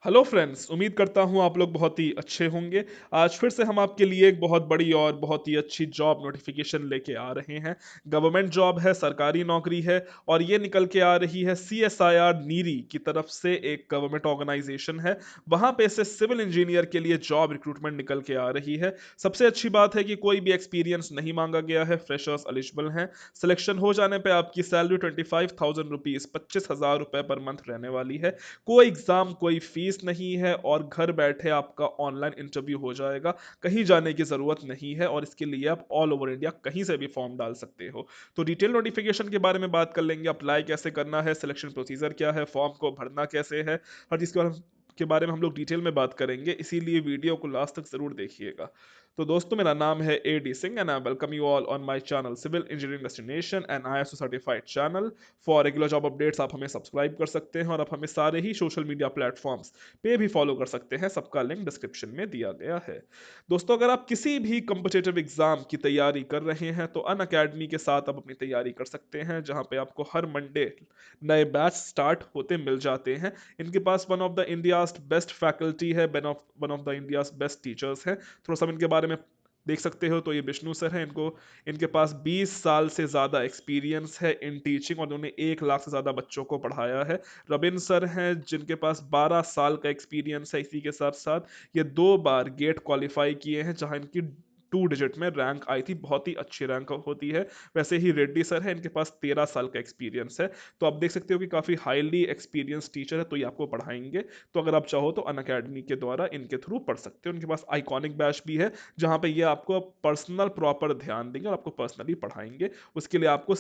Hello friends, उम्मीद करता हूँ आप लोग बहुत ही अच्छे होंगे। आज फिर से हम आपके लिए एक बहुत बड़ी और बहुत ही अच्छी जॉब नोटिफिकेशन लेके आ रहे हैं। गवर्नमेंट जॉब है, सरकारी नौकरी है और ये निकल के आ रही है सीएसआईआर नीरी की तरफ से। एक गवर्नमेंट ऑर्गेनाइजेशन है, वहाँ पे से सिविल इंजीनियर के लिए जॉब रिक्रूटमेंट निकल के आ रही है। सबसे अच्छी बात है कि कोई भी एक्सपीरियंस नहीं मांगा गया है, फ्रेशर्स एलिजिबल हैं। सिलेक्शन हो जाने पे आपकी सैलरी 25,000 रुपीज़, 25,000 रुपये पर मंथ रहने वाली है। कोई एग्जाम, कोई फीस नहीं है और घर बैठे आपका ऑनलाइन इंटरव्यू हो जाएगा। कहीं जाने की ज़रूरत नहीं है और इसके लिए आप ऑल ओवर इंडिया कहीं से भी फॉर्म डाल सकते हो। तो डिटेल नोटिफिकेशन के बारे में बात कर लेंगे, अप्लाई कैसे करना है, सिलेक्शन प्रोसीजर क्या है, फॉर्म को भरना कैसे है, हर चीज़ के बारे में हम लोग डिटेल में बात करेंगे, इसीलिए वीडियो को लास्ट तक ज़रूर देखिएगा। तो दोस्तों, मेरा नाम है A.D. Singh and I welcome you all on my channel civil engineering destination and ISO certified channel. For regular job updates आप हमें सब्सक्राइब कर सकते हैं और आप हमें सारे ही सोशल मीडिया प्लेटफॉर्म्स पे भी फॉलो कर सकते हैं, सबका लिंक डिस्क्रिप्शन में दिया गया है। दोस्तों, अगर आप किसी भी कम्पिटिटिव एग्जाम की तैयारी कर रहे हैं तो अन अकेडमी के साथ आप अपनी तैयारी कर सकते हैं, जहां पे आपको हर मंडे नए बैच स्टार्ट होते मिल जाते हैं। इनके पास one of the India's best faculty है, one of the India's best teachers हैं। थोड़ा सा इनके बारे में देख सकते हो तो ये विष्णु सर हैं। इनके पास 20 साल से ज़्यादा एक्सपीरियंस है इन टीचिंग और उन्होंने 1 लाख से ज़्यादा बच्चों को पढ़ाया है। रबिन सर हैं जिनके पास 12 साल का एक्सपीरियंस है। इसी के साथ साथ ये 2 बार गेट क्वालिफाई किए हैं, जहां इनकी 2 डिजिट में रैंक आई थी, बहुत ही अच्छी रैंक होती है। वैसे ही रेड्डी सर है, इनके पास 13 साल का एक्सपीरियंस है। तो आप देख सकते हो कि काफ़ी हाईली एक्सपीरियंस टीचर है, तो ये आपको पढ़ाएंगे। तो अगर आप चाहो तो अन अकेडमी के द्वारा इनके थ्रू पढ़ सकते हो। उनके पास आइकॉनिक बैच भी है, जहाँ पे ये आपको पर्सनल प्रॉपर ध्यान देंगे और आपको पर्सनली पढ़ाएंगे। उसके लिए आपको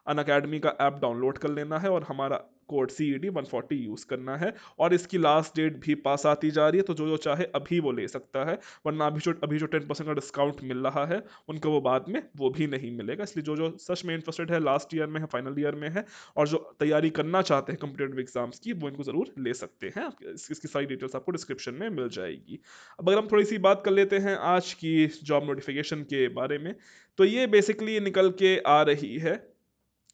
अन अकेडमी का ऐप डाउनलोड कर लेना है और हमारा कोड CED 140 यूज़ करना है। और इसकी लास्ट डेट भी पास आती जा रही है, तो जो जो चाहे अभी वो ले सकता है, वरना अभी जो 10% का डिस्काउंट मिल रहा है उनको वो बाद में वो भी नहीं मिलेगा। इसलिए जो जो सच में इंटरेस्टेड है, लास्ट ईयर में है, फाइनल ईयर में है और जो तैयारी करना चाहते हैं कम्पिटेटिव एग्जाम्स की, वो इनको ज़रूर ले सकते हैं। इसकी सारी डिटेल्स आपको डिस्क्रिप्शन में मिल जाएगी। अब अगर हम थोड़ी सी बात कर लेते हैं आज की जॉब नोटिफिकेशन के बारे में, तो ये बेसिकली निकल के आ रही है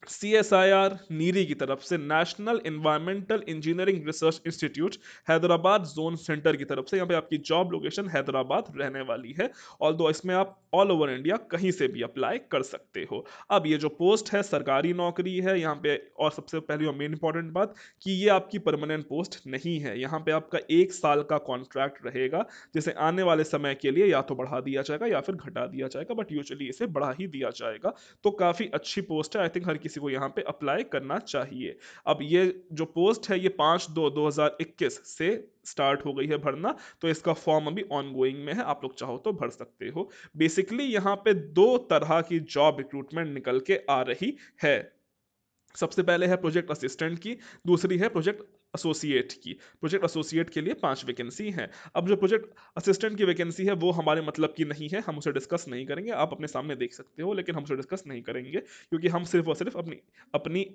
CSIR नीरी की तरफ से, national environmental engineering research institute Hyderabad zone centre की तरफ से। यहाँ पे आपकी जॉब लोकेशन हैदराबाद रहने वाली है और दो इसमें आप ऑल ओवर इंडिया कहीं से भी अप्लाई कर सकते हो। अब ये जो पोस्ट है, सरकारी नौकरी है यहाँ पे। और सबसे पहली और मेन इंपॉर्टेंट बात कि ये आपकी परमानेंट पोस्ट नहीं है। यहाँ पे आपका 1 साल का कॉन्ट्रैक्ट रहेगा, जिसे आने वाले समय के लिए या तो बढ़ा दिया जाएगा या फिर घटा दिया जाएगा, बट यूजुअली इसे बढ़ा ही दिया जाएगा। तो काफ़ी अच्छी पोस्ट है, आई थिंक हर किसी को यहाँ पे अप्लाई करना चाहिए। अब ये जो पोस्ट है, ये 5/2/2021 से स्टार्ट हो गई है भरना, तो इसका फॉर्म अभी ऑनगोइंग में है, आप लोग चाहो तो भर सकते हो। बेसिकली यहाँ पे 2 तरह की जॉब रिक्रूटमेंट निकल के आ रही है। सबसे पहले है प्रोजेक्ट असिस्टेंट की, दूसरी है प्रोजेक्ट एसोसिएट की। प्रोजेक्ट एसोसिएट के लिए 5 वैकेंसी हैं। अब जो प्रोजेक्ट असिस्टेंट की वैकेंसी है वो हमारे मतलब की नहीं है, हम उसे डिस्कस नहीं करेंगे। आप अपने सामने देख सकते हो, लेकिन हम उसे डिस्कस नहीं करेंगे क्योंकि हम सिर्फ और सिर्फ अपनी अपनी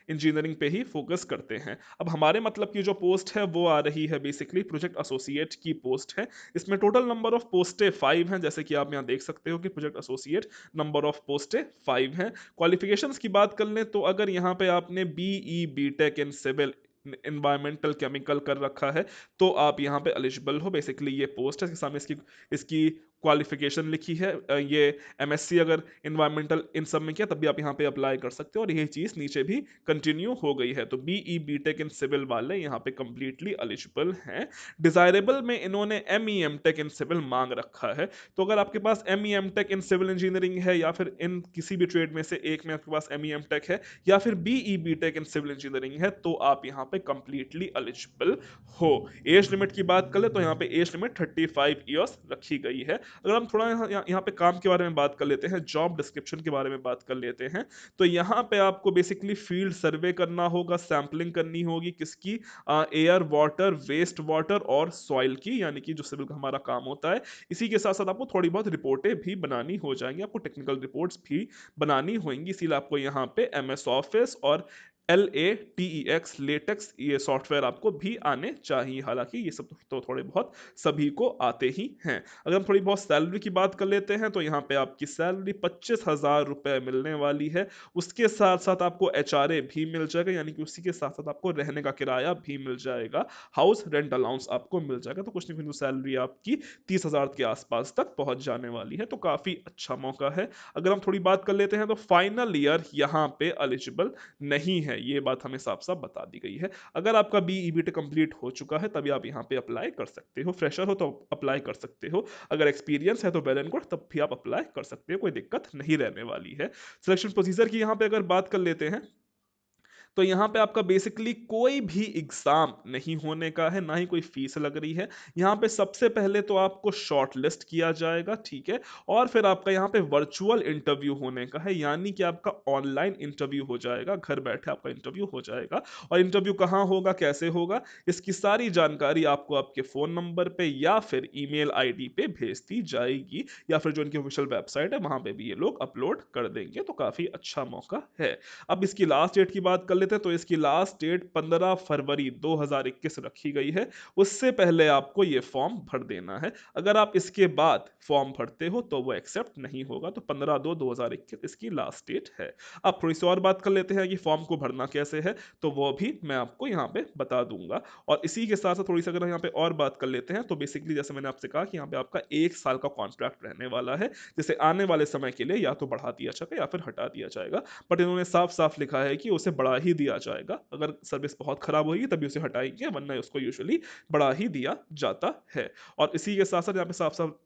इंजीनियरिंग पे ही फोकस करते हैं। अब हमारे मतलब की जो पोस्ट है वो आ रही है बेसिकली प्रोजेक्ट एसोसिएट की पोस्ट है। इसमें टोटल नंबर ऑफ पोस्टें 5 हैं, जैसे कि आप यहाँ देख सकते हो कि प्रोजेक्ट एसोसिएट नंबर ऑफ पोस्टें 5 हैं। क्वालिफिकेशंस की बात कर लें तो अगर यहाँ पे आपने BE BTech in civil environmental chemical कर रखा है तो आप यहाँ पे एलिजिबल हो। बेसिकली ये पोस्ट है, इसके सामने इसकी इसकी क्वालिफिकेशन लिखी है। ये MSc अगर इन्वायरमेंटल इन सब में किया तब भी आप यहाँ पे अप्लाई कर सकते हो और यही चीज़ नीचे भी कंटिन्यू हो गई है। तो BE BTech इन सिविल वाले यहाँ पे कंप्लीटली एलिजिबल हैं। डिजायरेबल में इन्होंने ME MTech इन सिविल मांग रखा है। तो अगर आपके पास ME MTech in civil engineering है या फिर इन किसी भी ट्रेड में से एक में आपके पास ME MTech है या फिर BE BTech in civil engineering है, तो आप यहाँ पे कंप्लीटली एलिजिबल हो। एज लिमिट की बात कर ले तो यहाँ पे एज लिमिट 35 ईयर्स रखी गई है। अगर हम थोड़ा यहाँ पे काम के बारे में बात कर लेते हैं, जॉब डिस्क्रिप्शन के बारे में बात कर लेते हैं, तो यहाँ पे आपको बेसिकली फील्ड सर्वे करना होगा, सैंपलिंग करनी होगी किसकी, एयर, वाटर, वेस्ट वाटर और सॉइल की, यानी कि जो सिविल का हमारा काम होता है। इसी के साथ साथ आपको थोड़ी बहुत रिपोर्टें भी बनानी हो जाएंगी, आपको टेक्निकल रिपोर्ट्स भी बनानी होंगी। इसीलिए आपको यहाँ पे MS ऑफिस और LATEX लेटेक्स ये सॉफ्टवेयर आपको भी आने चाहिए। हालांकि ये सब तो थोड़े बहुत सभी को आते ही हैं। अगर हम थोड़ी बहुत सैलरी की बात कर लेते हैं तो यहाँ पे आपकी सैलरी 25,000 रुपए मिलने वाली है। उसके साथ साथ आपको HRA भी मिल जाएगा, यानी कि उसी के साथ साथ आपको रहने का किराया भी मिल जाएगा, हाउस रेंट अलाउंस आपको मिल जाएगा। तो कुछ नहीं कुछ सैलरी आपकी 30,000 के आसपास तक पहुंच जाने वाली है, तो काफी अच्छा मौका है। अगर हम थोड़ी बात कर लेते हैं तो फाइनल ईयर यहाँ पे एलिजिबल नहीं है, ये बात हमें साफ साफ बता दी गई है। अगर आपका BE-BTech कंप्लीट हो चुका है तभी आप यहाँ पे अप्लाई कर सकते हो, फ्रेशर हो तो अप्लाई कर सकते हो, अगर एक्सपीरियंस है तो वेल एंड गुड, तब भी आप अप्लाई कर सकते हो, कोई दिक्कत नहीं रहने वाली है। सिलेक्शन प्रोसीजर की यहाँ पे अगर बात कर लेते हैं तो यहाँ पे आपका बेसिकली कोई भी एग्जाम नहीं होने का है, ना ही कोई फीस लग रही है। यहाँ पे सबसे पहले तो आपको शॉर्ट लिस्ट किया जाएगा, ठीक है, और फिर आपका यहाँ पे वर्चुअल इंटरव्यू होने का है, यानी कि आपका ऑनलाइन इंटरव्यू हो जाएगा, घर बैठे आपका इंटरव्यू हो जाएगा। और इंटरव्यू कहाँ होगा, कैसे होगा, इसकी सारी जानकारी आपको आपके फोन नंबर पे या फिर ईमेल आईडी पे भेज दी जाएगी, या फिर जो इनकी ऑफिशियल वेबसाइट है वहां पे भी ये लोग अपलोड कर देंगे। तो काफी अच्छा मौका है। अब इसकी लास्ट डेट की बात कर लेते हैं तो इसकी लास्ट डेट 15 फरवरी 2021 रखी गई है। उससे पहले आपको ये फॉर्म भर देना है। अगर आप इसके बाद फॉर्म भरते हो तो वो एक्सेप्ट नहीं होगा। तो 15/2/2021 इसकी लास्ट डेट है। अब थोड़ी सी और बात कर लेते हैं कि फॉर्म को भरना कैसे है, तो वो भी मैं आपको यहाँ पे बता दूंगा। और इसी के साथ साथ थोड़ी सी अगर यहाँ पे और बात कर लेते हैं तो बेसिकली जैसे मैंने आपसे कहा कि यहाँ पे आपका 1 साल का कॉन्ट्रैक्ट रहने वाला है, जिसे आने वाले समय के लिए या तो बढ़ा दिया जाएगा या फिर हटा दिया जाएगा। बट इन्होंने साफ साफ लिखा है कि उसे बढ़ा ही दिया जाएगा। अगर सर्विस बहुत खराब होगी तभी उसे हटाएंगे, वरना उसको यूजुअली बढ़ा ही दिया जाता है। और इसी के साथ साथ यहाँ पे साफ साफ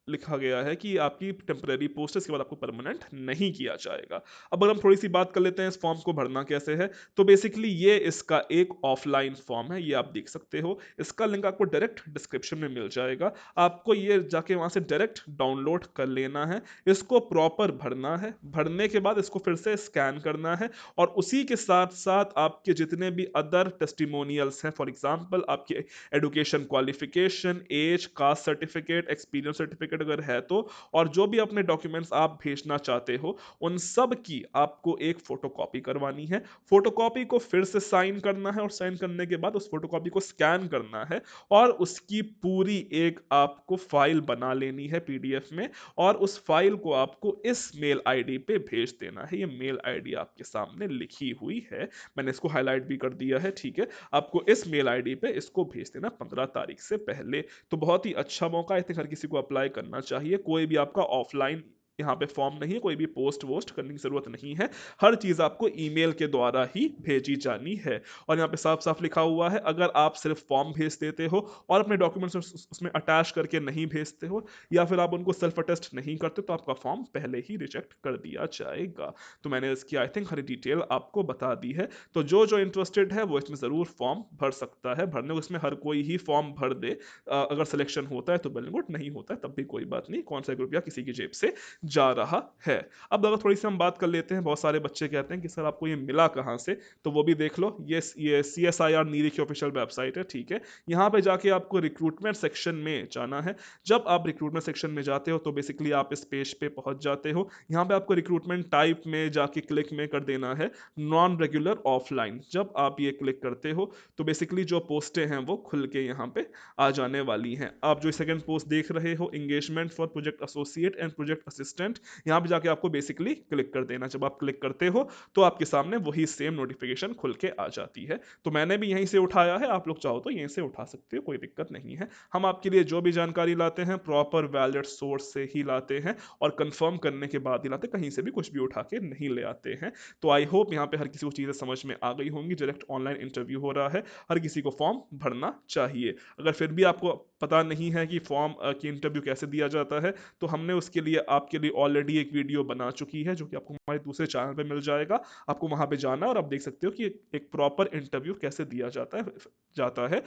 लिखा गया है कि आपकी टेम्परेरी पोस्ट है, इसके बाद आपको परमानेंट नहीं किया जाएगा। अब अगर हम थोड़ी सी बात कर लेते हैं इस फॉर्म को भरना कैसे है, तो बेसिकली ये इसका एक ऑफलाइन फॉर्म है, ये आप देख सकते हो। इसका लिंक आपको डायरेक्ट डिस्क्रिप्शन में मिल जाएगा, आपको ये जाके वहां से डायरेक्ट डाउनलोड कर लेना है। इसको प्रॉपर भरना है, भरने के बाद इसको फिर से स्कैन करना है, और उसी के साथ साथ आपके जितने भी अदर टेस्टिमोनियल्स हैं, फॉर एग्जाम्पल आपके education qualification, age, caste certificate, experience certificate अगर है तो, और जो भी अपने डॉक्यूमेंट्स आप भेजना चाहते हो उन सब की आपको एक फोटोकॉपी करवानी है। फोटोकॉपी को फिर से साइन करना है, और साइन करने के बाद उस फोटोकॉपी को स्कैन करना है, और उसकी पूरी एक आपको फाइल बना लेनी है PDF में, और उस फाइल को आपको इस मेल आईडी पे भेज देना है। ये मेल आईडी आपके सामने लिखी हुई है, मैंने इसको हाईलाइट भी कर दिया है, ठीक है। आपको इस मेल आईडी पे इसको भेज देना 15 तारीख से पहले। तो बहुत ही अच्छा मौका है, हर किसी को अप्लाई करना चाहिए। कोई भी आपका ऑफलाइन यहाँ पे फॉर्म नहीं है, कोई भी पोस्ट वोस्ट करने की जरूरत नहीं है, हर चीज आपको ईमेल के द्वारा ही भेजी जानी है। और यहाँ पे साफ साफ लिखा हुआ है, अगर आप सिर्फ फॉर्म भेज देते हो और अपने डॉक्यूमेंट्स उसमें अटैच करके नहीं भेजते हो, या फिर आप उनको सेल्फ अटेस्ट नहीं करते, तो आपका फॉर्म पहले ही रिजेक्ट कर दिया जाएगा। तो मैंने इसकी आई थिंक हर डिटेल आपको बता दी है। तो जो जो इंटरेस्टेड है वो इसमें जरूर फॉर्म भर सकता है। भरने को इसमें हर कोई ही फॉर्म भर दे, अगर सिलेक्शन होता है तो वेल एंड गुड, नहीं होता है तब भी कोई बात नहीं, कौन सा एक रुपया किसी की जेब से जा रहा है। अब अगर थोड़ी सी हम बात कर लेते हैं, बहुत सारे बच्चे कहते हैं कि सर आपको ये मिला कहाँ से, तो वो भी देख लो। ये CSIR नीरी की ऑफिशियल वेबसाइट है, ठीक है। यहाँ पे जाके आपको रिक्रूटमेंट सेक्शन में जाना है। जब आप रिक्रूटमेंट सेक्शन में जाते हो तो बेसिकली आप इस पेज पे पहुंच जाते हो। यहाँ पे आपको रिक्रूटमेंट टाइप में जाके क्लिक में कर देना है नॉन रेगुलर ऑफलाइन। जब आप ये क्लिक करते हो तो बेसिकली जो पोस्टें हैं वो खुल के यहाँ पे आ जाने वाली हैं। आप जो सेकंड पोस्ट देख रहे हो, engagement for project associate and project assistant, यहाँ पे जाके आपको बेसिकली क्लिक कर देना। जब आप क्लिक करते हो तो आपके सामने वही सेम नोटिफिकेशन खुल के आ जाती है। तो मैंने भी यहीं से उठाया है, आप लोग चाहो तो यहीं से उठा सकते हो, कोई दिक्कत नहीं है। हम आपके लिए जो भी जानकारी लाते हैं प्रॉपर वैलिड सोर्स से ही लाते हैं, और कंफर्म करने के बाद ही लाते, कहीं से भी कुछ भी उठा के नहीं ले आते हैं। तो आई होप यहाँ पे हर किसी को चीजें समझ में आ गई होंगी। डायरेक्ट ऑनलाइन इंटरव्यू हो रहा है, हर किसी को फॉर्म भरना चाहिए। अगर फिर भी आपको पता नहीं है कि फॉर्म की इंटरव्यू कैसे दिया जाता है, तो हमने उसके लिए आपके लिए ऑलरेडी एक वीडियो बना चुकी है, जो कि आपको हमारे दूसरे चैनल पे मिल जाएगा। आपको वहां पे जाना है और आप देख सकते हो कि एक प्रॉपर इंटरव्यू कैसे दिया जाता है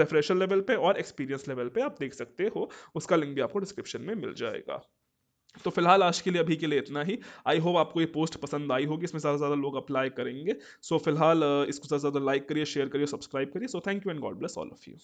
फ्रेशर लेवल पे और एक्सपीरियंस लेवल पे, आप देख सकते हो। उसका लिंक भी आपको डिस्क्रिप्शन में मिल जाएगा। तो फिलहाल आज के लिए अभी के लिए इतना ही। आई होप आपको ये पोस्ट पसंद आई होगी, इसमें ज़्यादा से ज़्यादा लोग अप्लाई करेंगे। सो फिलहाल इसको ज़्यादा से ज़्यादा लाइक करिए, शेयर करिए, सब्सक्राइब करिए। So thank you and God bless all of you.